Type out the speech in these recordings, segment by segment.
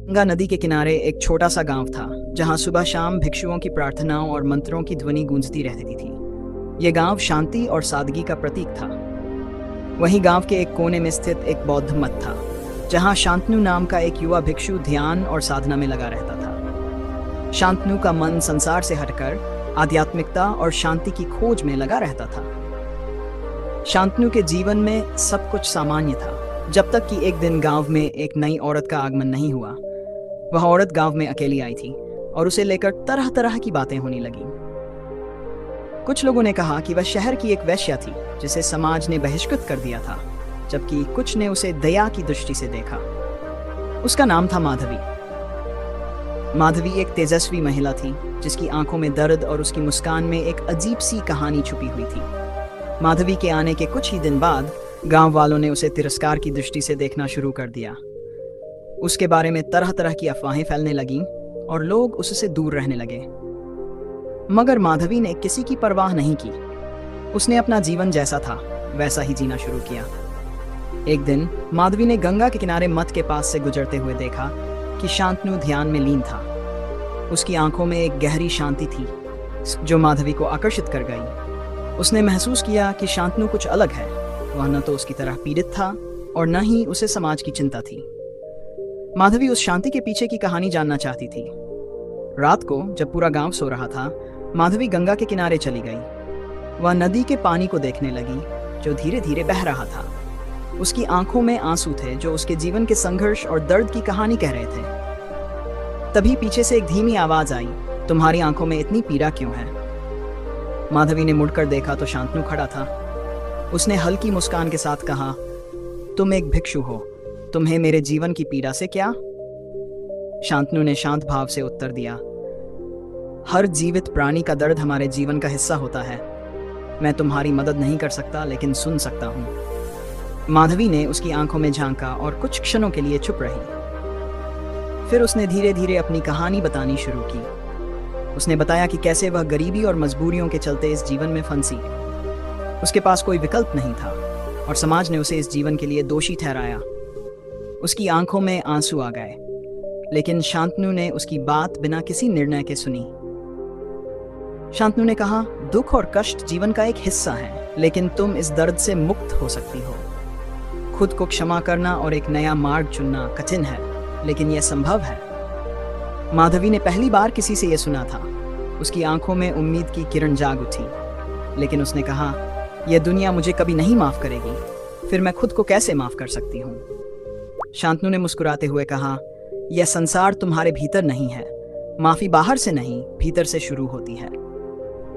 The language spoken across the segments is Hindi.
गंगा नदी के किनारे एक छोटा सा गांव था, जहां सुबह शाम भिक्षुओं की प्रार्थनाओं और मंत्रों की ध्वनि गूंजती रहती थी। यह गांव शांति और सादगी का प्रतीक था। वहीं गांव के एक कोने में स्थित एक बौद्ध मठ था, जहां शांतनु नाम का एक युवा भिक्षु ध्यान और साधना में लगा रहता था। शांतनु का मन संसार से हटकर आध्यात्मिकता और शांति की खोज में लगा रहता था। शांतनु के जीवन में सब कुछ सामान्य था, जब तक कि एक दिन गांव में एक नई औरत का आगमन नहीं हुआ। वह औरत गांव में अकेली आई थी और उसे लेकर तरह तरह की बातें होने लगीं। कुछ लोगों ने कहा कि वह शहर की एक वेश्या थी, जिसे समाज ने बहिष्कृत कर दिया था, जबकि कुछ ने उसे दया की दृष्टि से देखा। उसका नाम था माधवी। माधवी एक तेजस्वी महिला थी, जिसकी आंखों में दर्द और उसकी मुस्कान में एक अजीब सी कहानी छुपी हुई थी। माधवी के आने के कुछ ही दिन बाद गांव वालों ने उसे तिरस्कार की दृष्टि से देखना शुरू कर दिया। उसके बारे में तरह तरह की अफवाहें फैलने लगीं और लोग उससे दूर रहने लगे। मगर माधवी ने किसी की परवाह नहीं की। उसने अपना जीवन जैसा था वैसा ही जीना शुरू किया। एक दिन माधवी ने गंगा के किनारे मठ के पास से गुजरते हुए देखा कि शांतनु ध्यान में लीन था। उसकी आंखों में एक गहरी शांति थी, जो माधवी को आकर्षित कर गई। उसने महसूस किया कि शांतनु कुछ अलग है। वह न तो उसकी तरह पीड़ित था और न ही उसे समाज की चिंता थी। माधवी उस शांति के पीछे की कहानी जानना चाहती थी। रात को जब पूरा गांव सो रहा था, माधवी गंगा के किनारे चली गई। वह नदी के पानी को देखने लगी, जो धीरे धीरे बह रहा था। उसकी आंखों में आंसू थे, जो उसके जीवन के संघर्ष और दर्द की कहानी कह रहे थे। तभी पीछे से एक धीमी आवाज आई, तुम्हारी आंखों में इतनी पीड़ा क्यों है? माधवी ने मुड़कर देखा तो शांतनु खड़ा था। उसने हल्की मुस्कान के साथ कहा, तुम एक भिक्षु हो, तुम्हें मेरे जीवन की पीड़ा से क्या? शांतनु ने शांत भाव से उत्तर दिया, हर जीवित प्राणी का दर्द हमारे जीवन का हिस्सा होता है। मैं तुम्हारी मदद नहीं कर सकता, लेकिन सुन सकता हूं। माधवी ने उसकी आंखों में झांका और कुछ क्षणों के लिए चुप रही। फिर उसने धीरे धीरे अपनी कहानी बतानी शुरू की। उसने बताया कि कैसे वह गरीबी और मजबूरियों के चलते इस जीवन में फंसी। उसके पास कोई विकल्प नहीं था और समाज ने उसे इस जीवन के लिए दोषी ठहराया। उसकी आंखों में आंसू आ गए, लेकिन शांतनु ने उसकी बात बिना किसी निर्णय के सुनी। शांतनु ने कहा, दुख और कष्ट जीवन का एक हिस्सा है, लेकिन तुम इस दर्द से मुक्त हो सकती हो। खुद को क्षमा करना और एक नया मार्ग चुनना कठिन है, लेकिन यह संभव है। माधवी ने पहली बार किसी से यह सुना था। उसकी आंखों में उम्मीद की किरण जाग उठी, लेकिन उसने कहा, यह दुनिया मुझे कभी नहीं माफ करेगी, फिर मैं खुद को कैसे माफ कर सकती हूँ? शांतनु ने मुस्कुराते हुए कहा, यह संसार तुम्हारे भीतर नहीं है। माफी बाहर से नहीं, भीतर से शुरू होती है।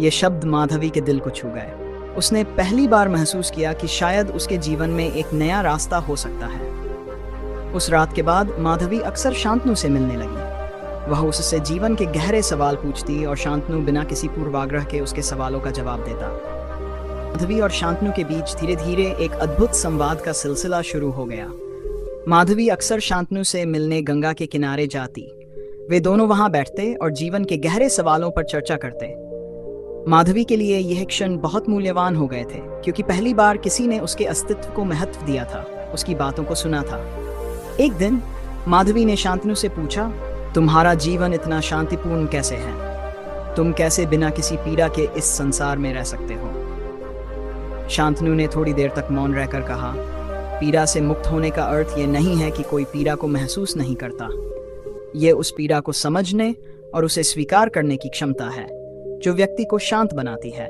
ये शब्द माधवी के दिल को छू गए। उसने पहली बार महसूस किया कि शायद उसके जीवन में एक नया रास्ता हो सकता है। उस रात के बाद माधवी अक्सर शांतनु से मिलने लगी। वह उससे जीवन के गहरे सवाल पूछती और शांतनु बिना किसी पूर्वाग्रह के उसके सवालों का जवाब देता। माधवी और शांतनु के बीच धीरे धीरे एक अद्भुत संवाद का सिलसिला शुरू हो गया। माधवी अक्सर शांतनु से मिलने गंगा के किनारे जाती। वे दोनों वहां बैठते और जीवन के गहरे सवालों पर चर्चा करते। माधवी के लिए यह क्षण बहुत मूल्यवान हो गए थे, क्योंकि पहली बार किसी ने उसके अस्तित्व को महत्व दिया था, उसकी बातों को सुना था। एक दिन माधवी ने शांतनु से पूछा, तुम्हारा जीवन इतना शांतिपूर्ण कैसे है? तुम कैसे बिना किसी पीड़ा के इस संसार में रह सकते हो? शांतनु ने थोड़ी देर तक मौन रहकर कहा, पीड़ा से मुक्त होने का अर्थ ये नहीं है कि कोई पीड़ा को महसूस नहीं करता। ये उस पीड़ा को समझने और उसे स्वीकार करने की क्षमता है, जो व्यक्ति को शांत बनाती है।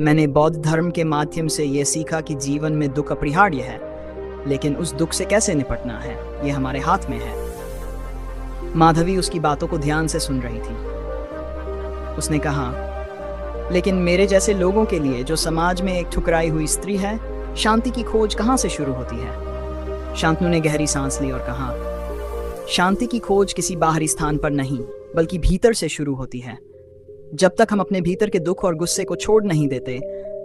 मैंने बौद्ध धर्म के माध्यम से ये सीखा कि जीवन में दुख अपरिहार्य है, लेकिन उस दुख से कैसे निपटना है, ये हमारे हाथ में है। माधवी उसकी बातों को ध्यान से सुन रही थी। उसने कहा, लेकिन मेरे जैसे लोगों के लिए, जो समाज में एक ठुकराई हुई स्त्री है, शांति की खोज कहाँ से शुरू होती है? शांतनु ने गहरी सांस ली और कहा, शांति की खोज किसी बाहरी स्थान पर नहीं, बल्कि भीतर से शुरू होती है। जब तक हम अपने भीतर के दुख और गुस्से को छोड़ नहीं देते,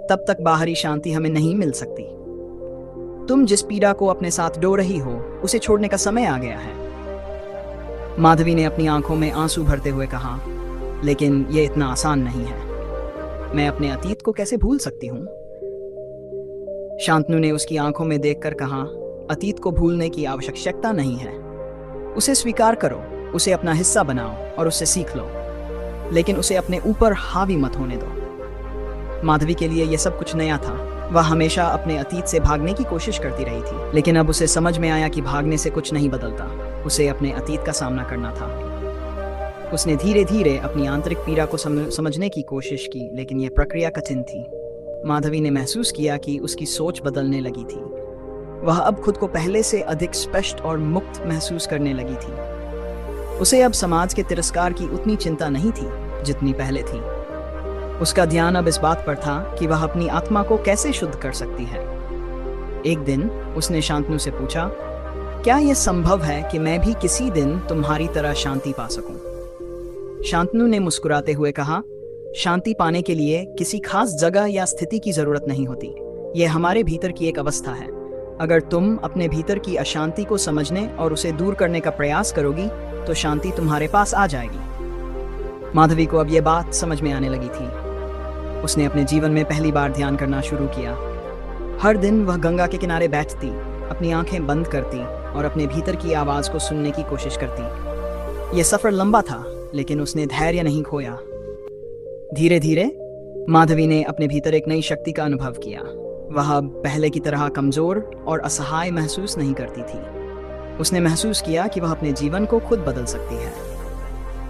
तब तक बाहरी शांति हमें नहीं मिल सकती। तुम जिस पीड़ा को अपने साथ ढो रही हो, उसे छोड़ने का समय आ गया है। माधवी ने अपनी आंखों में आंसू भरते हुए कहा, लेकिन यह इतना आसान नहीं है। मैं अपने अतीत को कैसे भूल सकती हूँ? शांतनु ने उसकी आंखों में देखकर कहा, अतीत को भूलने की आवश्यकता नहीं है। उसे स्वीकार करो, उसे अपना हिस्सा बनाओ और उससे सीख लो, लेकिन उसे अपने ऊपर हावी मत होने दो। माधवी के लिए यह सब कुछ नया था। वह हमेशा अपने अतीत से भागने की कोशिश करती रही थी, लेकिन अब उसे समझ में आया कि भागने से कुछ नहीं बदलता। उसे अपने अतीत का सामना करना था। उसने धीरे धीरे अपनी आंतरिक पीड़ा को समझने की कोशिश की, लेकिन यह प्रक्रिया कठिन थी। माधवी ने महसूस किया कि उसकी सोच बदलने लगी थी। वह अब खुद को पहले से अधिक स्पष्ट और मुक्त महसूस करने लगी थी। उसे अब समाज के तिरस्कार की उतनी चिंता नहीं थी जितनी पहले थी। उसका ध्यान अब इस बात पर था कि वह अपनी आत्मा को कैसे शुद्ध कर सकती है। एक दिन उसने शांतनु से पूछा, क्या यह संभव है कि मैं भी किसी दिन तुम्हारी तरह शांति पा सकूं? शांतनु ने मुस्कुराते हुए कहा, शांति पाने के लिए किसी खास जगह या स्थिति की जरूरत नहीं होती। यह हमारे भीतर की एक अवस्था है। अगर तुम अपने भीतर की अशांति को समझने और उसे दूर करने का प्रयास करोगी तो शांति तुम्हारे पास आ जाएगी। माधवी को अब यह बात समझ में आने लगी थी। उसने अपने जीवन में पहली बार ध्यान करना शुरू किया। हर दिन वह गंगा के किनारे बैठती, अपनी आंखें बंद करती और अपने भीतर की आवाज को सुनने की कोशिश करती। यह सफर लंबा था, लेकिन उसने धैर्य नहीं खोया। धीरे धीरे माधवी ने अपने भीतर एक नई शक्ति का अनुभव किया। वह अब पहले की तरह कमजोर और असहाय महसूस नहीं करती थी। उसने महसूस किया कि वह अपने जीवन को खुद बदल सकती है।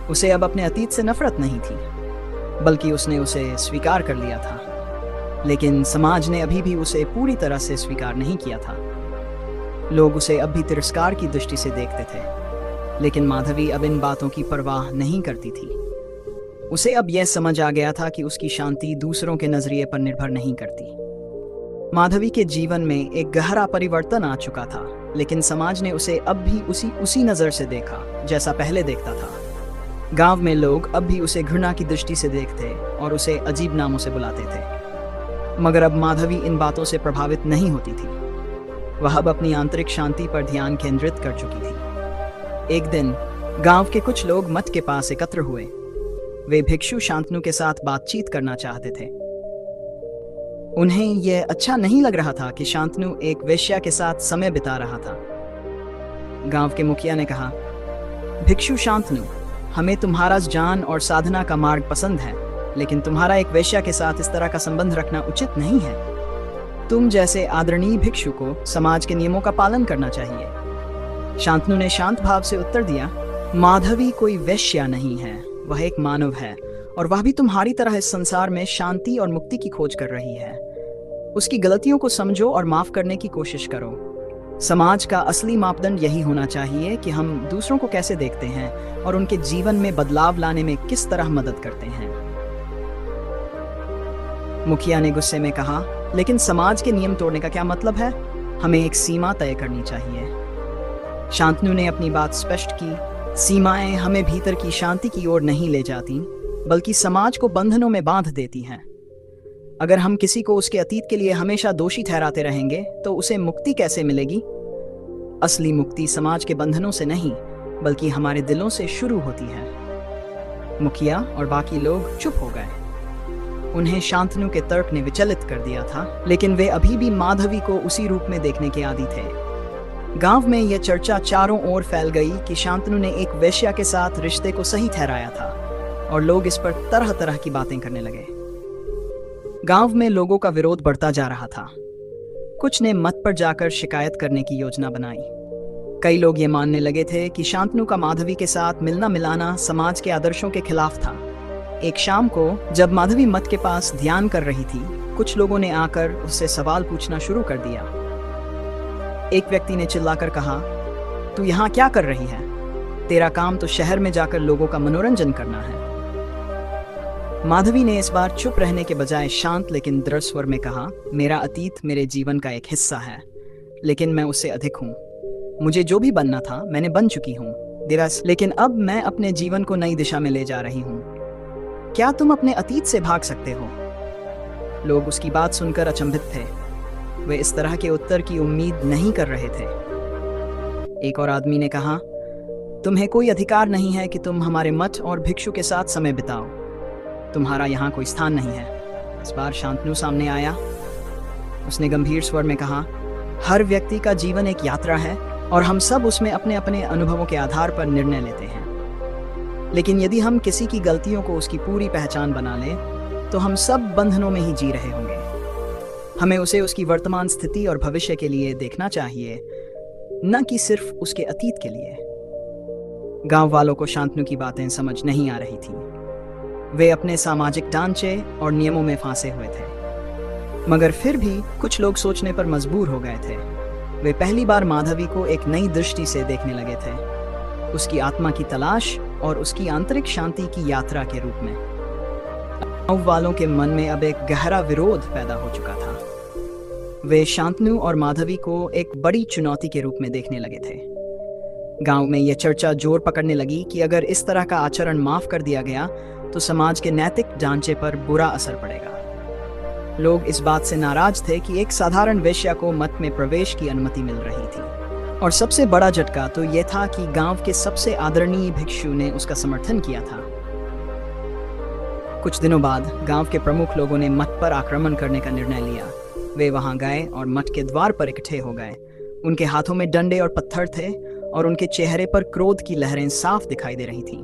उसे अब अपने अतीत से नफरत नहीं थी, बल्कि उसने उसे स्वीकार कर लिया था। लेकिन समाज ने अभी भी उसे पूरी तरह से स्वीकार नहीं किया था। लोग उसे अब भी तिरस्कार की दृष्टि से देखते थे, लेकिन माधवी अब इन बातों की परवाह नहीं करती थी। उसे अब यह समझ आ गया था कि उसकी शांति दूसरों के नजरिए पर निर्भर नहीं करती। माधवी के जीवन में एक गहरा परिवर्तन आ चुका था, लेकिन समाज ने उसे अब भी उसी नजर से देखा जैसा पहले देखता था। गांव में लोग अब भी उसे घृणा की दृष्टि से देखते और उसे अजीब नामों से बुलाते थे। मगर अब माधवी इन बातों से प्रभावित नहीं होती थी। वह अब अपनी आंतरिक शांति पर ध्यान केंद्रित कर चुकी थी। एक दिन गांव के कुछ लोग मठ के पास एकत्र हुए। वे भिक्षु शांतनु के साथ बातचीत करना चाहते थे। उन्हें यह अच्छा नहीं लग रहा था कि शांतनु एक वेश्या के साथ समय बिता रहा था। गांव के मुखिया ने कहा, भिक्षु शांतनु, हमें तुम्हारा ज्ञान और साधना का मार्ग पसंद है, लेकिन तुम्हारा एक वेश्या के साथ इस तरह का संबंध रखना उचित नहीं है। तुम जैसे आदरणीय भिक्षु को समाज के नियमों का पालन करना चाहिए। शांतनु ने शांत भाव से उत्तर दिया, माधवी कोई वेश्या नहीं है, वह एक मानव है और वह भी तुम्हारी तरह इस संसार में शांति और मुक्ति की खोज कर रही है। उसकी गलतियों को समझो और माफ करने की कोशिश करो। समाज का असली मापदंड यही होना चाहिए कि हम दूसरों को कैसे देखते हैं और उनके जीवन में बदलाव लाने में किस तरह मदद करते हैं। मुखिया ने गुस्से में कहा, लेकिन समाज के नियम तोड़ने का क्या मतलब है? हमें एक सीमा तय करनी चाहिए। शांतनु ने अपनी बात स्पष्ट की, सीमाएं हमें भीतर की शांति की ओर नहीं ले जाती, बल्कि समाज को बंधनों में बांध देती हैं। अगर हम किसी को उसके अतीत के लिए हमेशा दोषी ठहराते रहेंगे तो उसे मुक्ति कैसे मिलेगी? असली मुक्ति समाज के बंधनों से नहीं, बल्कि हमारे दिलों से शुरू होती है। मुखिया और बाकी लोग चुप हो गए। उन्हें शांतनु के तर्क ने विचलित कर दिया था, लेकिन वे अभी भी माधवी को उसी रूप में देखने के आदी थे। गांव में यह चर्चा चारों ओर फैल गई कि शांतनु ने एक वेश्या के साथ रिश्ते को सही ठहराया था और लोग इस पर तरह तरह की बातें करने लगे। गांव में लोगों का विरोध बढ़ता जा रहा था। कुछ ने मठ पर जाकर शिकायत करने की योजना बनाई। कई लोग ये मानने लगे थे कि शांतनु का माधवी के साथ मिलना मिलाना समाज के आदर्शों के खिलाफ था। एक शाम को जब माधवी मठ के पास ध्यान कर रही थी, कुछ लोगों ने आकर उससे सवाल पूछना शुरू कर दिया। एक व्यक्ति ने चिल्लाकर कहा, तू यहाँ क्या कर रही है? तेरा काम तो शहर में जाकर लोगों का मनोरंजन करना है। माधवी ने इस बार चुप रहने के बजाय शांत लेकिन दृढ़ स्वर में कहा, मेरा अतीत मेरे जीवन का एक हिस्सा है, लेकिन मैं उससे अधिक हूँ। मुझे जो भी बनना था मैंने बन चुकी हूँ, लेकिन अब मैं अपने जीवन को नई दिशा में ले जा रही हूँ। क्या तुम अपने अतीत से भाग सकते हो? लोग उसकी बात सुनकर अचंभित थे। वे इस तरह के उत्तर की उम्मीद नहीं कर रहे थे। एक और आदमी ने कहा, तुम्हें कोई अधिकार नहीं है कि तुम हमारे मठ और भिक्षु के साथ समय बिताओ। तुम्हारा यहाँ कोई स्थान नहीं है। इस बार शांतनु सामने आया। उसने गंभीर स्वर में कहा, हर व्यक्ति का जीवन एक यात्रा है और हम सब उसमें अपने अपने अनुभवों के आधार पर निर्णय लेते हैं। लेकिन यदि हम किसी की गलतियों को उसकी पूरी पहचान बना लें, तो हम सब बंधनों में ही जी रहे होंगे। हमें उसे उसकी वर्तमान स्थिति और भविष्य के लिए देखना चाहिए, न कि सिर्फ उसके अतीत के लिए। गांव वालों को शांतनु की बातें समझ नहीं आ रही थी। वे अपने सामाजिक ढांचे और नियमों में फंसे हुए थे, मगर फिर भी कुछ लोग सोचने पर मजबूर हो गए थे। वे पहली बार माधवी को एक नई दृष्टि से देखने लगे थे, उसकी आत्मा की तलाश और उसकी आंतरिक शांति की यात्रा के रूप में। गांव वालों के मन में अब एक गहरा विरोध पैदा हो चुका था। वे शांतनु और माधवी को एक बड़ी चुनौती के रूप में देखने लगे थे। गांव में यह चर्चा जोर पकड़ने लगी कि अगर इस तरह का आचरण माफ कर दिया गया तो समाज के नैतिक ढांचे पर बुरा असर पड़ेगा। लोग इस बात से नाराज थे कि एक साधारण वेश्या को मठ में प्रवेश की अनुमति मिल रही थी, और सबसे बड़ा झटका तो यह था कि गांव के सबसे आदरणीय भिक्षु ने उसका समर्थन किया था। कुछ दिनों बाद गांव के प्रमुख लोगों ने मठ पर आक्रमण करने का निर्णय लिया। वे वहां गए और मठ के द्वार पर इकट्ठे हो गए। उनके हाथों में डंडे और पत्थर थे और उनके चेहरे पर क्रोध की लहरें साफ दिखाई दे रही थीं।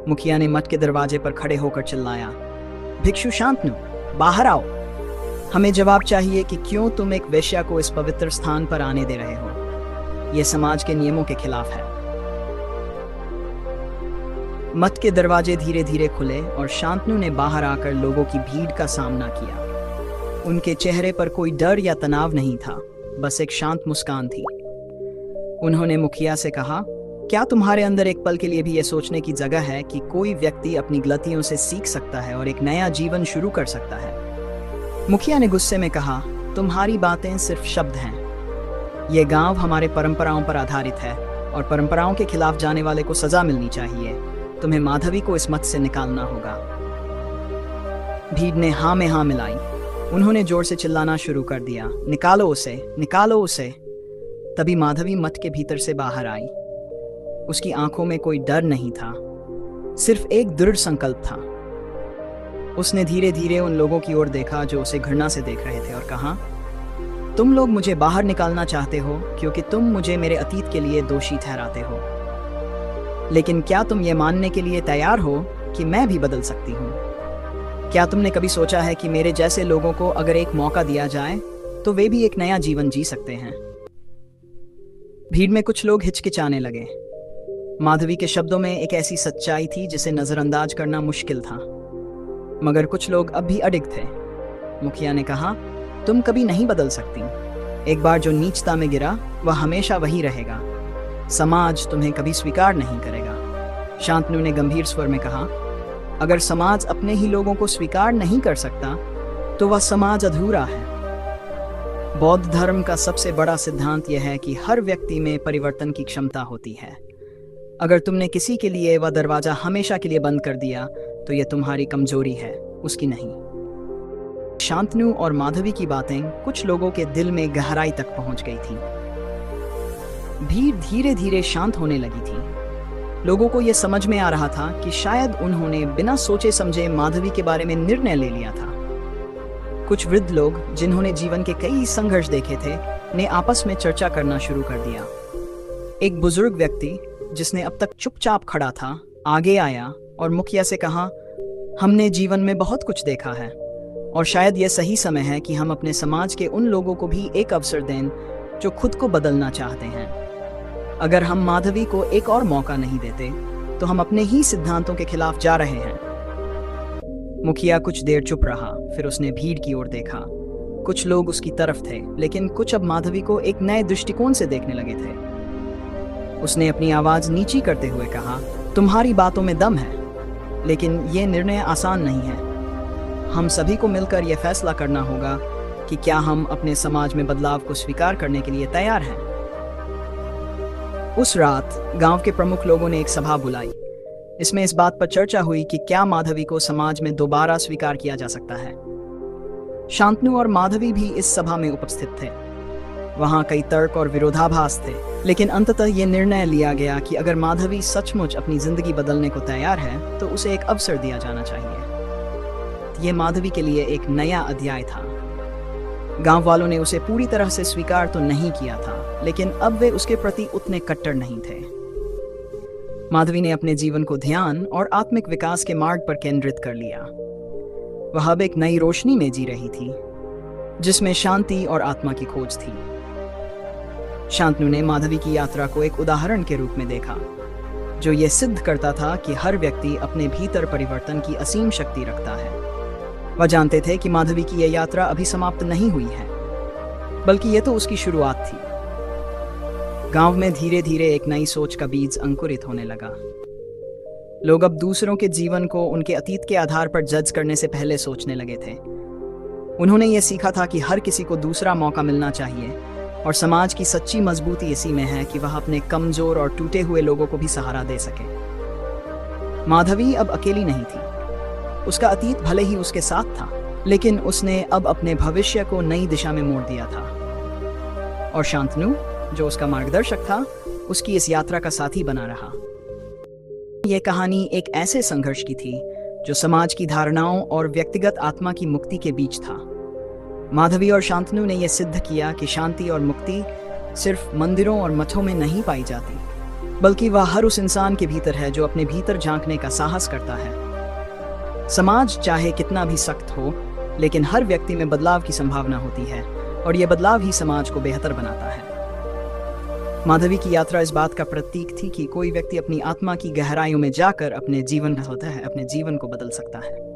मुखिया ने मठ के दरवाजे पर खड़े होकर चिल्लाया, भिक्षु शांतनु, बाहर आओ। हमें जवाब चाहिए कि क्यों तुम एक वेश्या को इस पवित्र स्थान पर आने दे रहे हो। यह समाज के नियमों के खिलाफ है। मठ के दरवाजे धीरे धीरे खुले और शांतनु ने बाहर आकर लोगों की भीड़ का सामना किया। उनके चेहरे पर कोई डर या तनाव नहीं था, बस एक शांत मुस्कान थी। उन्होंने मुखिया से कहा, क्या तुम्हारे अंदर एक पल के लिए भी यह सोचने की जगह है कि कोई व्यक्ति अपनी गलतियों से सीख सकता है और एक नया जीवन शुरू कर सकता है? मुखिया ने गुस्से में कहा, तुम्हारी बातें सिर्फ शब्द हैं। यह गांव हमारे परंपराओं पर आधारित है और परंपराओं के खिलाफ जाने वाले को सजा मिलनी चाहिए। तुम्हें माधवी को इस मत से निकालना होगा। भीड़ ने हाँ में हाँ मिलाई। उन्होंने जोर से चिल्लाना शुरू कर दिया, निकालो उसे, निकालो उसे। तभी माधवी मठ के भीतर से बाहर आई। उसकी आंखों में कोई डर नहीं था, सिर्फ एक दृढ़ संकल्प था। उसने धीरे धीरे उन लोगों की ओर देखा जो उसे घृणा से देख रहे थे और कहा, तुम लोग मुझे बाहर निकालना चाहते हो क्योंकि तुम मुझे मेरे अतीत के लिए दोषी ठहराते हो। लेकिन क्या तुम ये मानने के लिए तैयार हो कि मैं भी बदल सकती हूँ? क्या तुमने कभी सोचा है कि मेरे जैसे लोगों को अगर एक मौका दिया जाए तो वे भी एक नया जीवन जी सकते हैं? भीड़ में कुछ लोग हिचकिचाने लगे। माधवी के शब्दों में एक ऐसी सच्चाई थी जिसे नजरअंदाज करना मुश्किल था, मगर कुछ लोग अब भी अडिग थे। मुखिया ने कहा, तुम कभी नहीं बदल सकती। एक बार जो नीचता में गिरा वह हमेशा वही रहेगा। समाज तुम्हें कभी स्वीकार नहीं करेगा। शांतनु ने गंभीर स्वर में कहा, अगर समाज अपने ही लोगों को स्वीकार नहीं कर सकता तो वह समाज अधूरा है। बौद्ध धर्म का सबसे बड़ा सिद्धांत यह है कि हर व्यक्ति में परिवर्तन की क्षमता होती है। अगर तुमने किसी के लिए वह दरवाजा हमेशा के लिए बंद कर दिया तो यह तुम्हारी कमजोरी है, उसकी नहीं। शांतनु और माधवी की बातें कुछ लोगों के दिल में गहराई तक पहुंच गई थी। भीड़ धीरे धीरे शांत होने लगी थी। लोगों को यह समझ में आ रहा था कि शायद उन्होंने बिना सोचे समझे माधवी के बारे में निर्णय ले लिया था। कुछ वृद्ध लोग जिन्होंने जीवन के कई संघर्ष देखे थे ने आपस में चर्चा करना शुरू कर दिया। एक बुजुर्ग व्यक्ति जिसने अब तक चुपचाप खड़ा था आगे आया और मुखिया से कहा, हमने जीवन में बहुत कुछ देखा है और शायद यह सही समय है कि हम अपने समाज के उन लोगों को भी एक अवसर दें जो खुद को बदलना चाहते हैं। अगर हम माधवी को एक और मौका नहीं देते तो हम अपने ही सिद्धांतों के खिलाफ जा रहे हैं। मुखिया कुछ देर चुप रहा, फिर उसने भीड़ की ओर देखा। कुछ लोग उसकी तरफ थे, लेकिन कुछ अब माधवी को एक नए दृष्टिकोण से देखने लगे थे। उसने अपनी आवाज नीची करते हुए कहा, तुम्हारी बातों में दम है, लेकिन यह निर्णय आसान नहीं है। हम सभी को मिलकर यह फैसला करना होगा कि क्या हम अपने समाज में बदलाव को स्वीकार करने के लिए तैयार हैं। उस रात गांव के प्रमुख लोगों ने एक सभा बुलाई। इसमें इस बात पर चर्चा हुई कि क्या माधवी को समाज में दोबारा स्वीकार किया जा सकता है। शांतनु और माधवी भी इस सभा में उपस्थित थे। वहां कई तर्क और विरोधाभास थे, लेकिन अंततः यह निर्णय लिया गया कि अगर माधवी सचमुच अपनी जिंदगी बदलने को तैयार है तो उसे एक अवसर दिया जाना चाहिए। यह माधवी के लिए एक नया अध्याय था। गांव वालों ने उसे पूरी तरह से स्वीकार तो नहीं किया था, लेकिन अब वे उसके प्रति उतने कट्टर नहीं थे। माधवी ने अपने जीवन को ध्यान और आत्मिक विकास के मार्ग पर केंद्रित कर लिया। वह अब एक नई रोशनी में जी रही थी, जिसमें शांति और आत्मा की खोज थी। शांतनु ने माधवी की यात्रा को एक उदाहरण के रूप में देखा, जो ये सिद्ध करता था कि हर व्यक्ति अपने भीतर परिवर्तन की असीम शक्ति रखता है। वह जानते थे कि माधवी की यह यात्रा अभी समाप्त नहीं हुई है, बल्कि यह तो उसकी शुरुआत थी। गांव में धीरे धीरे एक नई सोच का बीज अंकुरित होने लगा। लोग अब दूसरों के जीवन को उनके अतीत के आधार पर जज करने से पहले सोचने लगे थे। उन्होंने यह सीखा था कि हर किसी को दूसरा मौका मिलना चाहिए, और समाज की सच्ची मजबूती इसी में है कि वह अपने कमजोर और टूटे हुए लोगों को भी सहारा दे सके। माधवी अब अकेली नहीं थी। उसका अतीत भले ही उसके साथ था, लेकिन उसने अब अपने भविष्य को नई दिशा में मोड़ दिया था। और शांतनु, जो उसका मार्गदर्शक था, उसकी इस यात्रा का साथी बना रहा। यह कहानी एक ऐसे संघर्ष की थी जो समाज की धारणाओं और व्यक्तिगत आत्मा की मुक्ति के बीच था। माधवी और शांतनु ने यह सिद्ध किया कि शांति और मुक्ति सिर्फ मंदिरों और मठों में नहीं पाई जाती, बल्कि वह हर उस इंसान के भीतर है जो अपने भीतर झांकने का साहस करता है। समाज चाहे कितना भी सख्त हो, लेकिन हर व्यक्ति में बदलाव की संभावना होती है, और यह बदलाव ही समाज को बेहतर बनाता है। माधवी की यात्रा इस बात का प्रतीक थी कि कोई व्यक्ति अपनी आत्मा की गहराइयों में जाकर अपने जीवन को बदल सकता है।